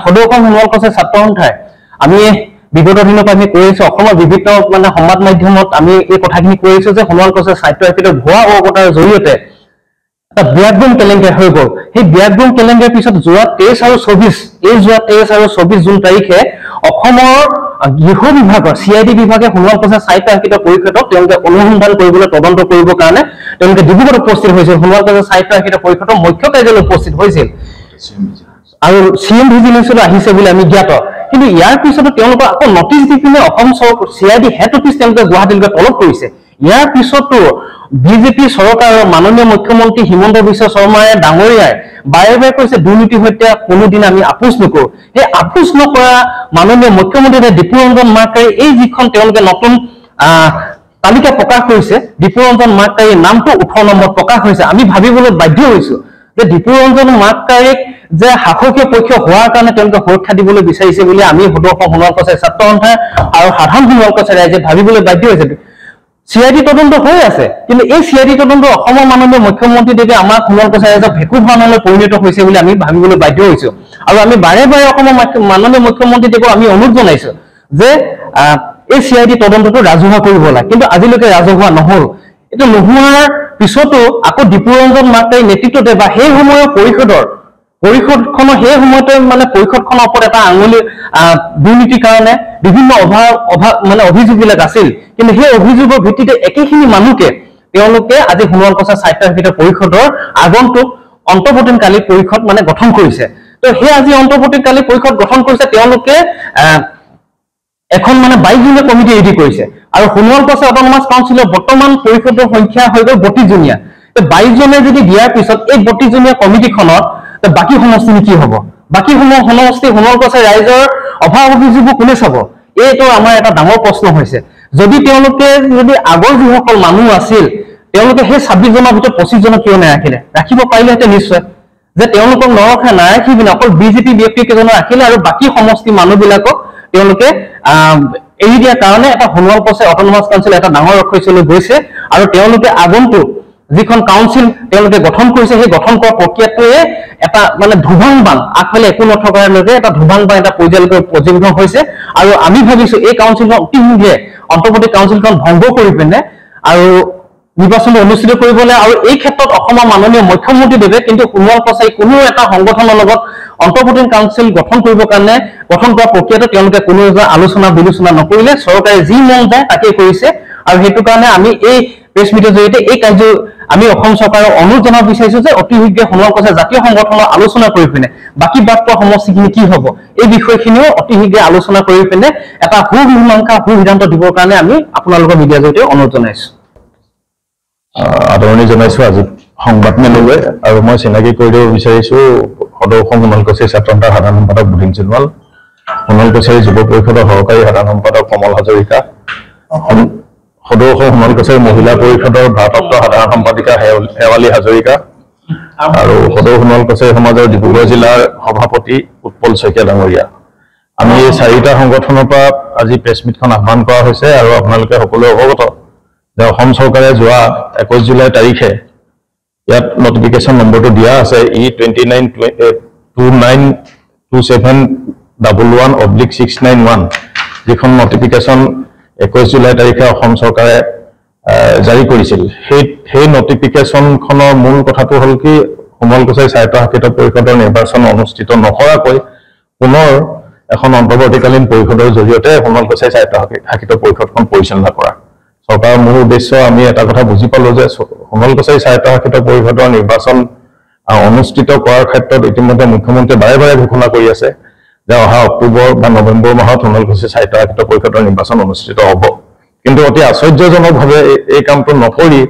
সদৌ অসম সোণোৱাল কছাৰী ছাত্ৰ সন্থাই আমি বিগত দিনত আমি কৈ আছো অসমৰ বিভিন্ন মানে সংবাদ মাধ্যমত আমি এই কথাখিনি কৈ আছো যে সোণোৱাল কছাৰী সাহিত্য একাডেমীৰ ভুৱা অৱগতাৰ জৰিয়তে এটা ব্যাকৰণ কেলেংকাৰী হৈ গ'ল। সেই ব্যাকৰণ কেলেংকাৰীৰ পিছত যোৱা 23 আৰু 24 জুন তাৰিখে অসমৰ গৃহ বিভাগৰ CID বিভাগে সোণোৱাল কছাৰী সাহিত্য একাডেমীৰ পৰীক্ষাটো তেওঁলোকে অনুসন্ধান কৰিবলৈ তদন্ত কৰিবৰ কাৰণে তেওঁলোকে ডিব্ৰুগড়ত উপস্থিত হৈছিল। সোণোৱাল কছাৰী সাহিত্য একাডেমীৰ পৰীক্ষাটোৰ মুখ্য কাৰ্যালয়ত উপস্থিত হৈছিল আৰু CM ভিজিলেন্সলৈ আহিছে বুলি আমি জ্ঞাত। কিন্তু ইয়াৰ পিছতো তেওঁলোকক আকৌ নটিচ দি পিনে অসম CID হেড অফিচ তেওঁলোকে গুৱাহাটীলৈকে তলব কৰিছে। ইয়াৰ পিছতো বিজেপি চৰকাৰৰ মাননীয় মুখ্যমন্ত্ৰী হিমন্ত বিশ্ব শৰ্মাই ডাঙৰীয়াই বাৰে বাৰে কৈছে দুৰ্নীতিৰ সৈতে কোনোদিন আমি আপোচ নকৰোঁ। সেই আপোচ নকৰা মাননীয় মুখ্যমন্ত্ৰী দীপুৰঞ্জন মাৰ্কাৰী এই যিখন তেওঁলোকে নতুন তালিকা প্ৰকাশ কৰিছে, দীপুৰঞ্জন মাৰ্কাৰীৰ নামটো 18 নম্বৰত প্ৰকাশ হৈছে। আমি ভাবিবলৈ বাধ্য হৈছো যে দীপুৰঞ্জন মাৰ্কাৰীক যে শাসকীয় পক্ষ হোৱাৰ কাৰণে তেওঁলোকে সুৰক্ষা দিবলৈ বিচাৰিছে বুলি আমি সদৌ অসম সোণোৱাল কছাৰী ছাত্ৰ সন্থা আৰু সাধাৰণ সোণোৱাল কছাৰী ৰাইজে ভাবিবলৈ বাধ্য হৈছে। CID তদন্ত হৈ আছে, কিন্তু এই CID তদন্ত অসমৰ মাননীয় মুখ্যমন্ত্ৰীদেৱে আমাৰ সোণোৱাল কছাৰী ৰাইজক ভেকু ভাওনালৈ পৰিণত হৈছে বুলি আমি ভাবিবলৈ বাধ্য হৈছো। আৰু আমি বাৰে বাৰে অসমৰ মাননীয় মুখ্যমন্ত্ৰীদেৱক আমি অনুৰোধ জনাইছো যে এই CID তদন্তটো ৰাজহুৱা কৰিব লাগে, কিন্তু আজিলৈকে ৰাজহুৱা নহল। এইটো নোহোৱাৰ পিছতো আকৌ দীপুৰঞ্জন মাৰ্কাৰীৰ নেতৃত্বতে বা সেই সময়ৰ পৰিষদখনৰ সেই সময়তে মানে পৰিষদখনৰ ওপৰত এটা আঙুলি দুৰ্নীতিৰ কাৰণে বিভিন্ন মানে অভিযোগবিলাক আছিল, কিন্তু সেই অভিযোগৰ ভিত্তিতে একেখিনি মানুহকে তেওঁলোকে আজি সোণোৱাল কছাৰী সাহিত্য একাডেমীৰ পৰিষদৰ আগন্তুক অন্তৰ্বৰ্তীকালীন পৰিষদ মানে গঠন কৰিছে। তো সেই আজি অন্তৰ্বৰ্তীকালীন পৰিষদ গঠন কৰিছে, তেওঁলোকে এখন মানে 22 জনীয়া কমিটি ৰেডি কৰিছে আৰু সোণোৱাল কছাৰী অট'নমাছ কাউন্সিলৰ বৰ্তমান পৰিষদৰ সংখ্যা হৈ গ'ল 32 জনীয়া। 22 জনে যদি দিয়াৰ পিছত এই 32 জনীয়া কমিটিখনত বাকী সমষ্টিনি কি হ'ব? বাকী সমষ্টি সোণোৱাল কছাৰী ৰাইজৰ অভাৱ অভিযোগবোৰ কোনে চাব? এইটো আমাৰ এটা ডাঙৰ প্ৰশ্ন হৈছে। যদি তেওঁলোকে আগৰ যিসকল মানুহ আছিল তেওঁলোকে সেই 26 জনৰ ভিতৰত 25 জনক কিয় নাৰাখিলে? ৰাখিব পাৰিলেহেঁতেন নিশ্চয়। যে তেওঁলোকক নাৰাখি পিনে অকল বিজেপি ব্যক্তি কেইজনক ৰাখিলে আৰু বাকী সমষ্টি মানুহবিলাকক তেওঁলোকে এৰি দিয়াৰ কাৰণে এটা সোণোৱাল কছাৰী অট'নমাছ কাউন্সিল এটা ডাঙৰ অক্ষয়লৈ গৈছে আৰু তেওঁলোকে আগন্তুক যিখন কাউন্সিল তেওঁলোকে গঠন কৰিছে সেই গঠন কৰা প্ৰক্ৰিয়াটোৱে এটা মানে ধুভাং বান আগফালে একো নথকালৈকে এটা ধুভাং বান এটা পৰ্যায়লৈকে পৰ্যবেক্ষণ হৈছে। আৰু আমি ভাবিছো এই কাউন্সিলখন অতি শীঘ্ৰে অন্তৰ্বৰ্তী কাউন্সিলখন ভংগ কৰি পিনে আৰু নিৰ্বাচন অনুষ্ঠিত কৰিবলৈ আৰু এই ক্ষেত্ৰত অসমৰ মাননীয় মুখ্যমন্ত্ৰীদেৱে কিন্তু সোণোৱাল কছাৰী কোনো এটা সংগঠনৰ লগত অন্তৰ্বৰ্তী কাউন্সিল গঠন কৰিবৰ কাৰণে গঠন কৰা প্ৰক্ৰিয়াটো তেওঁলোকে কোনো আলোচনা বিলোচনা নকৰিলে, চৰকাৰে যি মন যায় তাকেই কৰিছে। আৰু সেইটো কাৰণে আমি এই প্ৰেছ মিটৰ জৰিয়তে এই কাৰ্য আমি অসম চৰকাৰক অনুৰোধ জনাব বিচাৰিছো যে অতি শীঘ্ৰে সোণোৱাল কছাৰী জাতীয় সংগঠনৰ আলোচনা কৰি পিনে বাকী বাদ পোৱা সমষ্টিখিনি কি হ'ব এই বিষয়খিনিও অতি শীঘ্ৰে আলোচনা কৰি পিনে এটা সিদ্ধান্ত দিবৰ কাৰণে আমি আপোনালোকৰ মিডিয়াৰ জৰিয়তে অনুৰোধ জনাইছো। আদৰণি জনাইছো আজি সংবাদ মেললৈ। আৰু মই চিনাকি কৰি দিব বিচাৰিছো সদৌ অসম সোণোৱাল কছাৰী ছাত্ৰ সন্থাৰ সাধাৰণ সম্পাদক বুধিন সোণোৱাল, সোণোৱাল কছাৰী যুৱ পৰিষদৰ সহকাৰী সাধাৰণ সম্পাদক কমল হাজৰিকা, সদৌ অসম সোণোৱাল কছাৰী মহিলা পৰিষদৰ ভাৰপ্ৰাপ্ত সাধাৰণ সম্পাদিকা শেৱালী হাজৰিকা আৰু সদৌ সোণোৱাল কছাৰী সমাজৰ ডিব্ৰুগড় জিলাৰ সভাপতি উৎপল শইকীয়া ডাঙৰীয়া। আমি এই 4টা সংগঠনৰ পৰা আজি প্ৰেছ মিটখন আহ্বান কৰা হৈছে আৰু আপোনালোকে সকলোৱে অৱগত যে অসম চৰকাৰে যোৱা 21 জুলাই তাৰিখে ইয়াত নটিফিকেশ্যন নম্বৰটো দিয়া আছে E292711/691 যিখন নটিফিকেশ্যন 21 জুলাই তাৰিখে অসম চৰকাৰে জাৰি কৰিছিল। সেই নটিফিকেশ্যনখনৰ মূল কথাটো হ'ল কি সোণোৱাল কছাৰী সাহিত্য সাহিত্য পৰিষদৰ নিৰ্বাচন অনুষ্ঠিত নকৰাকৈ পুনৰ এখন অন্তৰ্বৰ্তীকালীন পৰিষদৰ জৰিয়তে সোণোৱাল কছাৰী সাহিত্য সাহিত্য পৰিষদখন পৰিচালনা কৰা। চৰকাৰৰ মূল উদ্দেশ্য আমি এটা কথা বুজি পালো যে সোণোৱাল কছাৰী সাহিত্য সাহিত্য পৰিষদৰ নিৰ্বাচন অনুষ্ঠিত কৰাৰ ক্ষেত্ৰত ইতিমধ্যে মুখ্যমন্ত্ৰীয়ে বাৰে বাৰে ঘোষণা কৰি আছে যে অহা অক্টোবৰ বা নৱেম্বৰ মাহত সোণোৱাল কছাৰী সাহিত্য সাহিত্য পৰিষদৰ নিৰ্বাচন অনুষ্ঠিত হ'ব। কিন্তু অতি আশ্চৰ্যজনকভাৱে এই কামটো নকৰি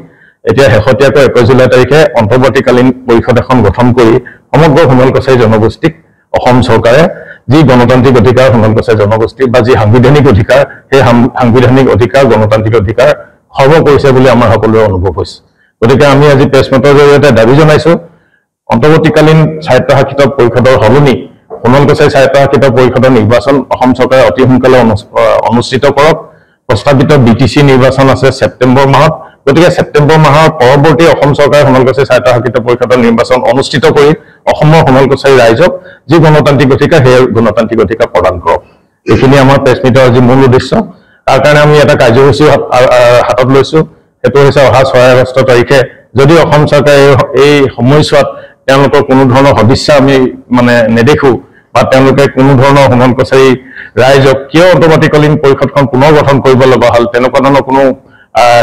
এতিয়া শেহতীয়াকৈ 21 জুলাই তাৰিখে অন্তৰ্বৰ্তীকালীন পৰিষদ এখন গঠন কৰি সমগ্ৰ সোণোৱাল কছাৰী জনগোষ্ঠীক অসম চৰকাৰে যি গণতান্ত্ৰিক অধিকাৰ সোণোৱাল কছাৰী জনগোষ্ঠীৰ বা যি সাংবিধানিক অধিকাৰ সেই সাংবিধানিক অধিকাৰ গণতান্ত্ৰিক অধিকাৰ খৰ্ব কৰিছে বুলি আমাৰ সকলোৰে অনুভৱ হৈছে। গতিকে আমি আজি প্ৰেছ মিটৰ জৰিয়তে দাবী জনাইছো অন্তৰ্বৰ্তীকালীন সাহিত্য সাহিত্য পৰিষদৰ সলনি সোণোৱাল কছাৰী সাহিত্য সাহিত্য পৰিষদৰ নিৰ্বাচন অসম চৰকাৰে অতি সোনকালে অনুষ্ঠিত কৰক। প্ৰস্তাৱিত BTC নিৰ্বাচন আছে ছেপ্টেম্বৰ মাহত, গতিকে ছেপ্টেম্বৰ মাহৰ পৰৱৰ্তী অসম চৰকাৰে সোণোৱাল কছাৰী স্বায়ত্তশাসিত পৰিষদৰ নিৰ্বাচন অনুষ্ঠিত কৰি অসমৰ সোণোৱাল কছাৰী ৰাইজক যি গণতান্ত্ৰিক অধিকাৰ সেই গণতান্ত্ৰিক অধিকাৰ প্ৰদান কৰক। এইখিনি আমাৰ প্ৰেছ মিটৰ আজি মূল উদ্দেশ্য। তাৰ কাৰণে আমি এটা কাৰ্যসূচী হাতত লৈছো, সেইটো হৈছে অহা 6 আগষ্ট তাৰিখে যদি অসম চৰকাৰে এই সময়ছোৱাত তেওঁলোকৰ কোনো ধৰণৰ সদিচ্ছা আমি মানে নেদেখো বা তেওঁলোকে কোনো ধৰণৰ সোণোৱাল কছাৰী ৰাইজক কিয় অন্তৰ্বৰ্তীকালীন পৰিষদখন পুনৰ গঠন কৰিব লগা হ'ল তেনেকুৱা ধৰণৰ কোনো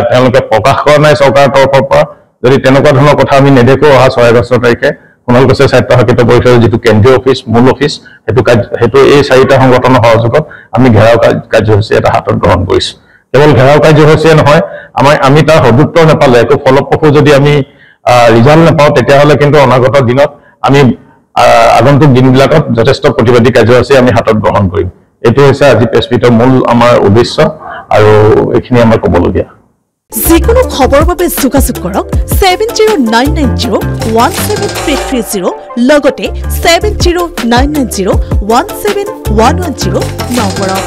তেওঁলোকে প্ৰকাশ কৰা নাই চৰকাৰৰ তৰফৰ পৰা। যদি তেনেকুৱা ধৰণৰ কথা আমি নেদেখো অহা 6 আগষ্ট তাৰিখে সোণোৱাল কছাৰী স্বায়ত্তশাসিত পৰিষদৰ যিটো কেন্দ্ৰীয় অফিচ মূল অফিচ সেইটো এই 4টা সংগঠনৰ সহযোগত আমি ঘেৰাও কাৰ্যসূচী এটা হাতত গ্ৰহণ কৰিছো। কেৱল ঘেৰাও কাৰ্যসূচীয়ে নহয়, আমি তাৰ সদুত্তৰ নাপালে একো ফলপ্ৰসূ যদি আমি ৰিজাল্ট নাপাওঁ তেতিয়াহ'লে কিন্তু অনাগত দিনত আমি আগন্তুক দিনবিলাকত যথেষ্ট প্ৰতিবাদী কাৰ্যসূচী আমি হাতত গ্ৰহণ কৰিম। এইটো হৈছে আজি প্ৰেছ মিটৰ মূল আমাৰ উদ্দেশ্য আৰু এইখিনি আমাৰ ক'বলগীয়া। যিকোনো খবৰৰ বাবে যোগাযোগ কৰক 7099017330 লগতে 7099017110 নম্বৰত।